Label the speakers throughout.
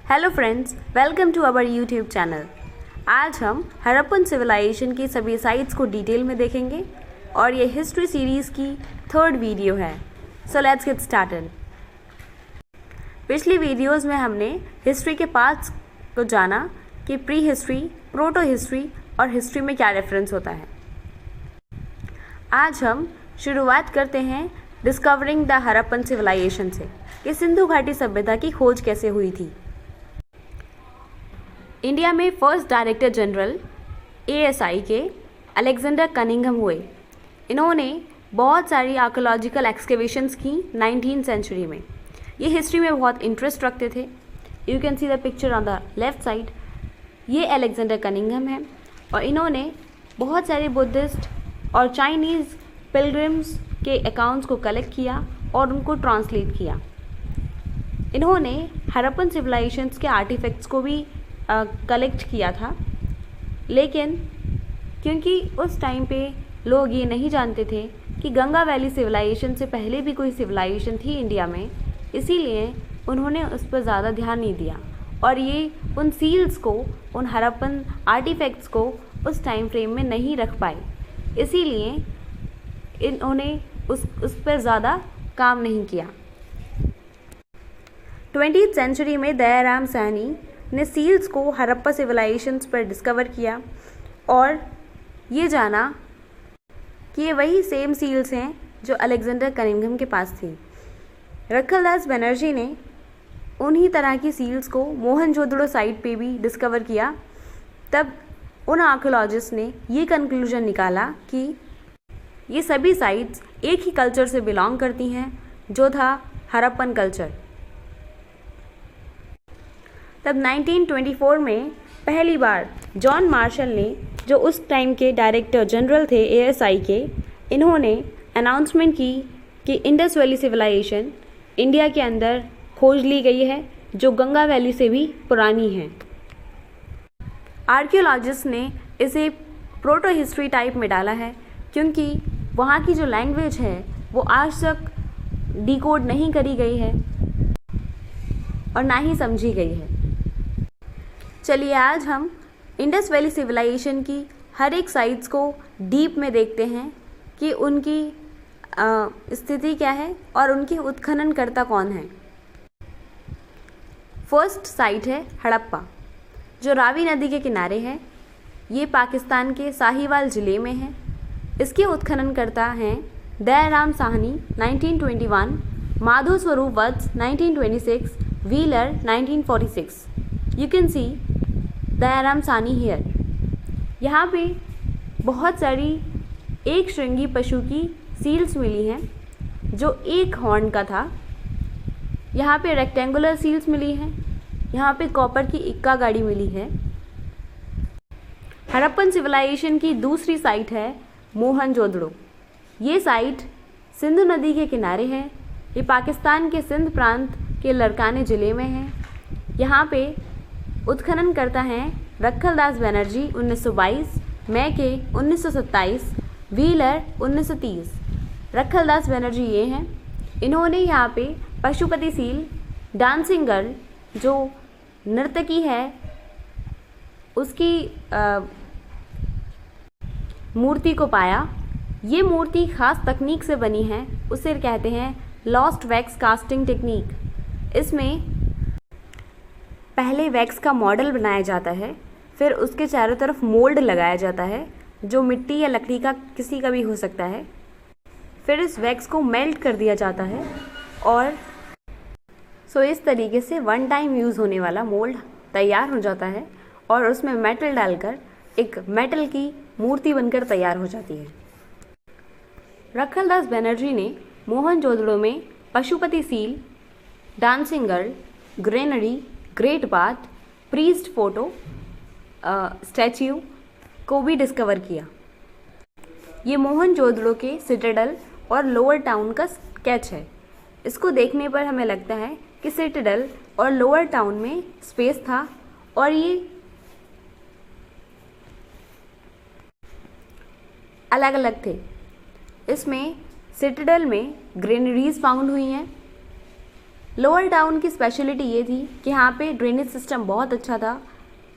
Speaker 1: Hello friends, welcome to our YouTube channel. आज हम Harappan civilisation की सभी साइट्स को डिटेल में देखेंगे और ये हिस्ट्री सीरीज़ की थर्ड वीडियो है। So let's get started. पिछली वीडियोस में हमने हिस्ट्री के पार्ट्स को जाना कि प्री हिस्ट्री, प्रोटो हिस्ट्री और हिस्ट्री में क्या डिफरेंस होता है। आज हम शुरुआत करते हैं डिस्कवरिंग द हड़प्पन सिविलाइजेशन से कि सिंधु घाटी सभ्यता की खोज कैसे हुई थी। इंडिया में फर्स्ट डायरेक्टर जनरल ASI के अलेक्जेंडर कनिंघम हुए। इन्होंने बहुत सारी आर्कोलॉजिकल एक्सकेवेशंस की 19th सेंचुरी में। ये हिस्ट्री में बहुत इंटरेस्ट रखते थे। You can see the picture on the left side. ये अलेक्जेंडर कनिंघम है और इन्होंने बहुत सारे बुद्धिस्ट और चाइनीज़ पिलग्रिम्स के अकाउंट्स को कलेक्ट किया और उनको ट्रांसलेट किया। इन्होंने हड़प्पन सिविलाइजेशंस के आर्टिफैक्ट्स को भी कलेक्ट किया था, लेकिन क्योंकि उस टाइम पे लोग ये नहीं जानते थे कि गंगा वैली सिविलाइजेशन से पहले भी कोई सिविलाइजेशन थी इंडिया में, इसीलिए उन्होंने उस पर ज़्यादा ध्यान नहीं दिया और ये उन सील्स को, उन हड़प्पन आर्टिफैक्ट्स को उस टाइम फ्रेम में नहीं रख पाए। इसीलिए इन्होंने उस पर ज़्यादा काम नहीं किया। 20th सेंचुरी में दयाराम साहनी ने सील्स को हड़प्पा सिविलाइजेशंस पर डिस्कवर किया और ये जाना कि ये वही सेम सील्स हैं जो अलेक्जेंडर कनिंघम के पास थी। रखलदास बनर्जी ने उन्हीं तरह की सील्स को मोहनजोदड़ो साइट पे भी डिस्कवर किया। तब उन आर्कियोलॉजिस्ट ने ये कंक्लूजन निकाला कि ये सभी साइट्स एक ही कल्चर से बिलोंग करती हैं, जो था हड़प्पन कल्चर। तब 1924 में पहली बार जॉन मार्शल ने, जो उस टाइम के डायरेक्टर जनरल थे ASI के, इन्होंने अनाउंसमेंट की कि इंडस वैली सिविलाइजेशन इंडिया के अंदर खोज ली गई है, जो गंगा वैली से भी पुरानी है। आर्कियोलॉजिस्ट ने इसे प्रोटो हिस्ट्री टाइप में डाला है, क्योंकि वहाँ की जो लैंग्वेज है वो आज तक डिकोड नहीं करी गई है और ना ही समझी गई है। चलिए आज हम इंडस वैली सिविलाइजेशन की हर एक साइट्स को डीप में देखते हैं कि उनकी स्थिति क्या है और उनके उत्खननकर्ता कौन है। फर्स्ट साइट है हड़प्पा, जो रावी नदी के किनारे है। ये पाकिस्तान के साहिवाल ज़िले में है। इसके उत्खननकर्ता हैं दयाराम साहनी 1921, माधो स्वरूप वत्स 1926, wheeler 1946। You can C Dayaram Sahni here. यहाँ पे बहुत सारी एक श्रृंगी पशु की सील्स मिली हैं, जो एक हॉर्न का था। यहाँ पे रेक्टेंगुलर सील्स मिली हैं। यहाँ पे कॉपर की इक्का गाड़ी मिली है। हड़प्पन सिविलाइजेशन की दूसरी साइट है मोहनजोदड़ो। ये साइट सिंधु नदी के किनारे है। ये पाकिस्तान के सिंध प्रांत के लड़काने ज़िले में है। यहाँ पे उत्खनन करता है रखलदास बनर्जी 1922, मैके 1927, व्हीलर 1930। रखलदास बनर्जी ये हैं। इन्होंने यहाँ पे पशुपति सील, डांसिंग गर्ल जो नर्तकी है उसकी मूर्ति को पाया। ये मूर्ति ख़ास तकनीक से बनी है, उसे कहते हैं लॉस्ट वैक्स कास्टिंग टेक्निक। इसमें पहले वैक्स का मॉडल बनाया जाता है, फिर उसके चारों तरफ मोल्ड लगाया जाता है, जो मिट्टी या लकड़ी का किसी का भी हो सकता है। फिर इस वैक्स को मेल्ट कर दिया जाता है और इस तरीके से वन टाइम यूज़ होने वाला मोल्ड तैयार हो जाता है और उसमें मेटल डालकर एक मेटल की मूर्ति बनकर तैयार हो जाती है। रखलदास बनर्जी ने मोहनजोदड़ो में Pashupati seal, dancing girl, granary, great bath, priest photo statue को भी डिस्कवर किया। ये मोहनजोदड़ो के सिटाडेल और लोअर टाउन का स्केच है। इसको देखने पर हमें लगता है कि सिटाडेल और लोअर टाउन में स्पेस था और ये अलग अलग थे। इसमें सिटाडेल में ग्रेनरीज फाउंड हुई हैं, लोअर टाउन की स्पेशलिटी ये थी कि यहाँ पे ड्रेनेज सिस्टम बहुत अच्छा था,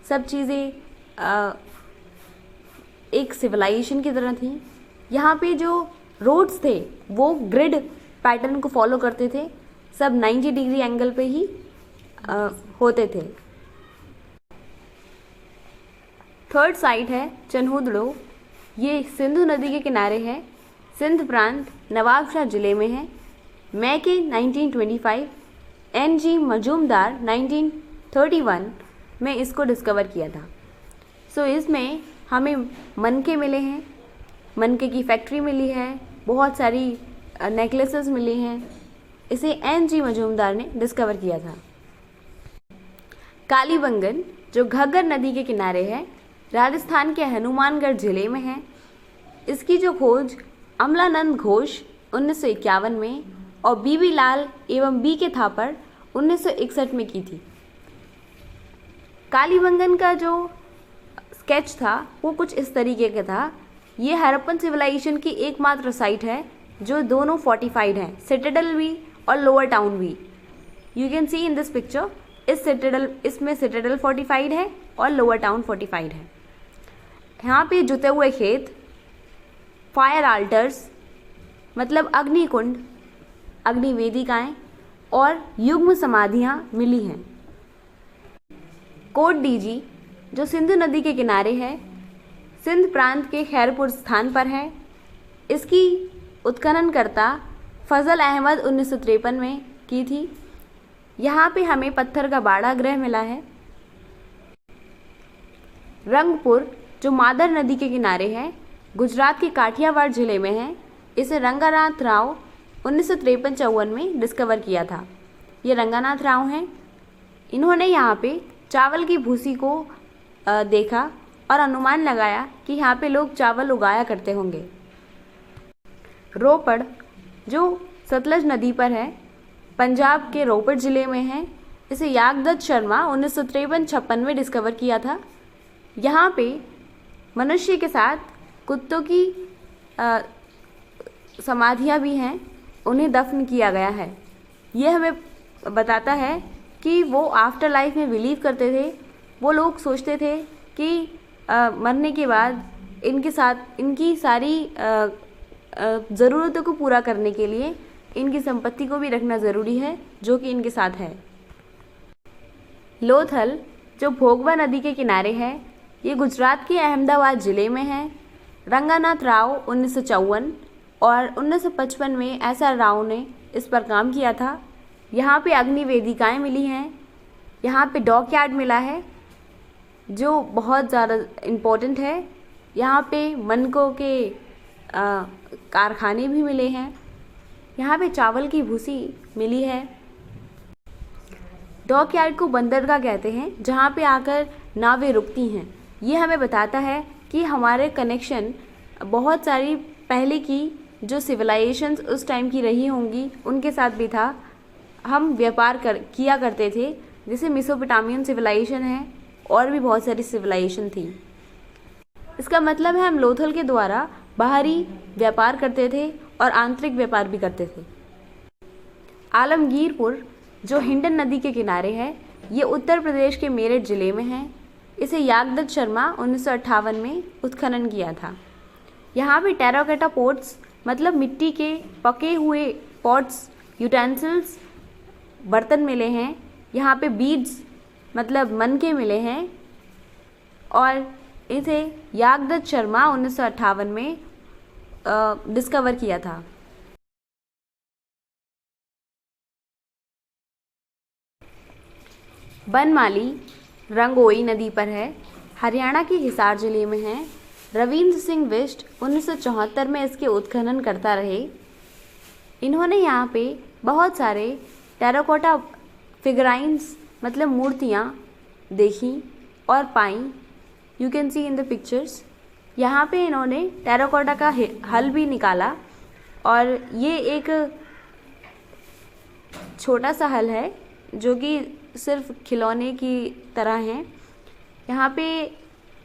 Speaker 1: सब चीज़ें एक सिविलाइजेशन की तरह थी। यहाँ पे जो रोड्स थे वो ग्रिड पैटर्न को फॉलो करते थे, सब 90 डिग्री एंगल पे ही होते थे। थर्ड साइट है चन्हुदड़ो, ये सिंधु नदी के किनारे है, सिंध प्रांत नवाबशाह ज़िले में है। मैके 1925, NG मजूमदार 1931 में इसको डिस्कवर किया था। सो इसमें हमें मनके मिले हैं, मनके की फैक्ट्री मिली है, बहुत सारी नेकलेसेस मिली हैं। इसे NG मजूमदार ने डिस्कवर किया था। कालीबंगन जो घग्गर नदी के किनारे है, राजस्थान के हनुमानगढ़ ज़िले में है। इसकी जो खोज अमलानंद घोष 1951 में और बीबी लाल एवं BK थापर 1961 में की थी। कालीबंगन का जो स्केच था वो कुछ इस तरीके का था। ये हड़प्पन सिविलाइजेशन की एकमात्र साइट है जो दोनों फोर्टिफाइड है, सिटाडेल भी और लोअर टाउन भी। You can see in this picture, इसमें सिटाडेल फोर्टिफाइड है और लोअर टाउन फोर्टिफाइड है। यहाँ पे जुते हुए खेत, फायर आल्टर्स मतलब अग्निकुंड, अग्नि वेदिकाएँ और युग्म समाधियाँ मिली हैं। कोट डीजी जो सिंधु नदी के किनारे है, सिंध प्रांत के खैरपुर स्थान पर है। इसकी उत्खननकर्ता फजल अहमद 1953 में की थी। यहाँ पे हमें पत्थर का बाड़ा गृह मिला है। रंगपुर जो मादर नदी के किनारे है, गुजरात के काठियावाड़ ज़िले में है। इसे रंगानाथ राव 1953-54 में डिस्कवर किया था। ये रंगानाथ राव हैं। इन्होंने यहाँ पे चावल की भूसी को देखा और अनुमान लगाया कि यहाँ पे लोग चावल उगाया करते होंगे। रोपड़ जो सतलज नदी पर है, पंजाब के रोपड़ ज़िले में है। इसे यागदत्त शर्मा 1953-56 में डिस्कवर किया था। यहाँ पे मनुष्य के साथ कुत्तों की समाधियाँ भी हैं, उन्हें दफन किया गया है। ये हमें बताता है कि वो आफ्टर लाइफ में बिलीव करते थे। वो लोग सोचते थे कि मरने के बाद इनके साथ इनकी सारी ज़रूरतों को पूरा करने के लिए इनकी संपत्ति को भी रखना ज़रूरी है, जो कि इनके साथ है। लोथल जो भोगवा नदी के किनारे है, ये गुजरात के अहमदाबाद ज़िले में है। रंगानाथ राव 1954 और 1955 में SR राव ने इस पर काम किया था। यहाँ पे अग्नि वेदिकाएँ मिली हैं। यहाँ पे डॉक यार्ड मिला है जो बहुत ज़्यादा इम्पोर्टेंट है। यहाँ पे मनकों के कारखाने भी मिले हैं। यहाँ पे चावल की भूसी मिली है। डॉक यार्ड को बंदरगाह कहते हैं, जहाँ पे आकर नावें रुकती हैं। ये हमें बताता है कि हमारे कनेक्शन बहुत सारी पहले की जो सिविलाइजेशंस उस टाइम की रही होंगी उनके साथ भी था। हम व्यापार किया करते थे, जैसे मेसोपोटामियन सिविलाइजेशन है और भी बहुत सारी सिविलाइजेशन थी। इसका मतलब है हम लोथल के द्वारा बाहरी व्यापार करते थे और आंतरिक व्यापार भी करते थे। आलमगीरपुर जो हिंडन नदी के किनारे है, ये उत्तर प्रदेश के मेरठ ज़िले में है। इसे यागदत्त शर्मा 1958 में उत्खनन किया था। यहाँ पे टेराकोटा पॉट्स मतलब मिट्टी के पके हुए पॉट्स, यूटेंसिल्स, बर्तन मिले हैं। यहाँ पे बीड्स मतलब मनके मिले हैं और इसे यागदत्त शर्मा 1958 में डिस्कवर किया था। बनमाली रंगोई नदी पर है, हरियाणा के हिसार ज़िले में है। रविंद्र सिंह बिष्ट 1974 में इसके उत्खनन करता रहे। इन्होंने यहाँ पे बहुत सारे टेराकोटा फिगराइंस मतलब मूर्तियाँ देखी और पाई। You can see in the pictures. यहाँ पे इन्होंने टेराकोटा का हल भी निकाला और ये एक छोटा सा हल है जो कि सिर्फ खिलौने की तरह है। यहाँ पे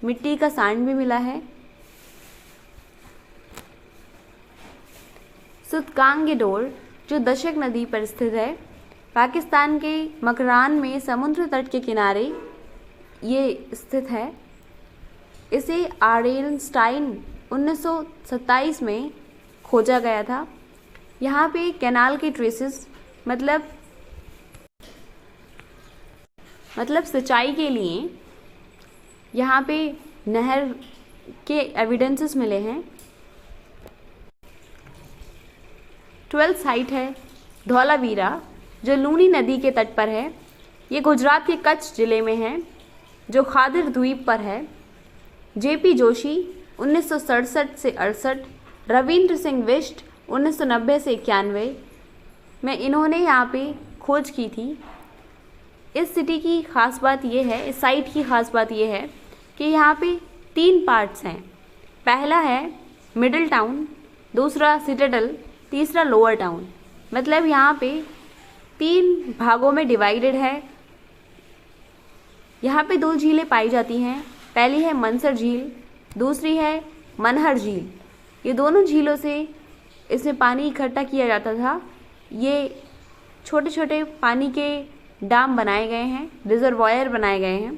Speaker 1: मिट्टी का सांड भी मिला है। सुतकांगेडोर जो दशक नदी पर स्थित है, पाकिस्तान के मकरान में समुद्र तट के किनारे ये स्थित है। इसे आर्डेनस्टाइन 1927 में खोजा गया था। यहाँ पे कैनाल के ट्रेसेस मतलब सिंचाई के लिए यहाँ पे नहर के एविडेंसेस मिले हैं। 12th साइट है धौलावीरा, जो लूनी नदी के तट पर है। ये गुजरात के कच्छ जिले में है, जो खादिर द्वीप पर है। जेपी जोशी 1967 से 68, रविंद्र सिंह बिष्ट 1990 से 91 में इन्होंने यहाँ पे खोज की थी। इस सिटी की ख़ास बात ये है, इस साइट की ख़ास बात ये है कि यहाँ पे 3 पार्ट्स हैं। पहला है मिडिल टाउन, दूसरा सिटाडेल, तीसरा लोअर टाउन। मतलब यहाँ पे 3 भागों में डिवाइडेड है। यहाँ पे 2 झीलें पाई जाती हैं। पहली है मनसर झील, दूसरी है मनहर झील। ये दोनों झीलों से इसमें पानी इकट्ठा किया जाता था। ये छोटे छोटे पानी के डाम बनाए गए हैं, रिजर्वायर बनाए गए हैं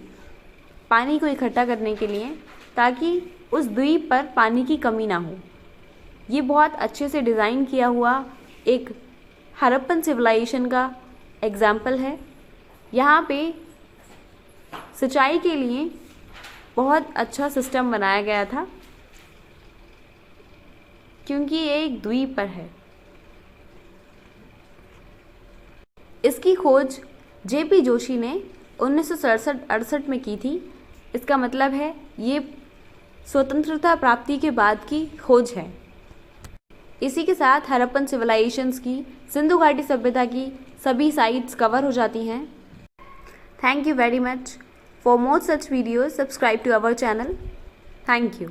Speaker 1: पानी को इकट्ठा करने के लिए, ताकि उस द्वीप पर पानी की कमी ना हो। ये बहुत अच्छे से डिज़ाइन किया हुआ एक हड़प्पन सिविलाइजेशन का एग्जाम्पल है। यहाँ पे सिंचाई के लिए बहुत अच्छा सिस्टम बनाया गया था, क्योंकि ये एक द्वीप पर है। इसकी खोज जेपी जोशी ने 1967-68 में की थी। इसका मतलब है ये स्वतंत्रता प्राप्ति के बाद की खोज है। इसी के साथ हड़प्पन सिविलाइजेशंस की, सिंधु घाटी सभ्यता की सभी साइट्स कवर हो जाती हैं। Thank you very much. For more such videos subscribe to our channel. Thank you.